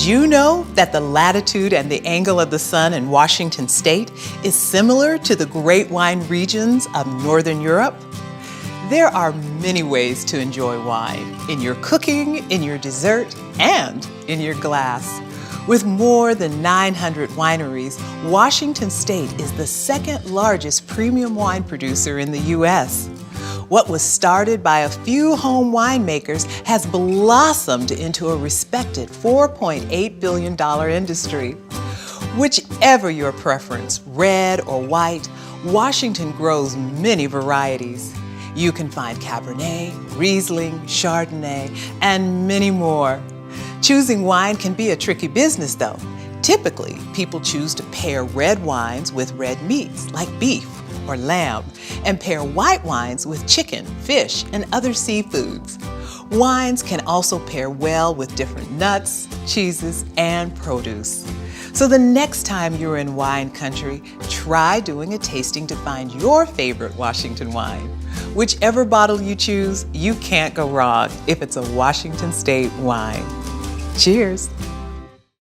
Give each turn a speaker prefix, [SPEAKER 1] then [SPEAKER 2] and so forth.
[SPEAKER 1] you know that the latitude and the angle of the sun in Washington State is similar to the great wine regions of Northern Europe? There are many ways to enjoy wine, in your cooking, in your dessert, and in your glass. With more than 900 wineries, Washington State is the second largest premium wine producer in the U.S. What was started by a few home winemakers has blossomed into a respected $4.8 billion industry. Whichever your preference, red or white, Washington grows many varieties. You can find Cabernet, Riesling, Chardonnay, and many more. Choosing wine can be a tricky business though. Typically, people choose to pair red wines with red meats like beef or lamb, and pair white wines with chicken, fish, and other seafoods. Wines can also pair well with different nuts, cheeses, and produce. So the next time you're in wine country, try doing a tasting to find your favorite Washington wine. Whichever bottle you choose, you can't go wrong if it's a Washington State wine. Cheers!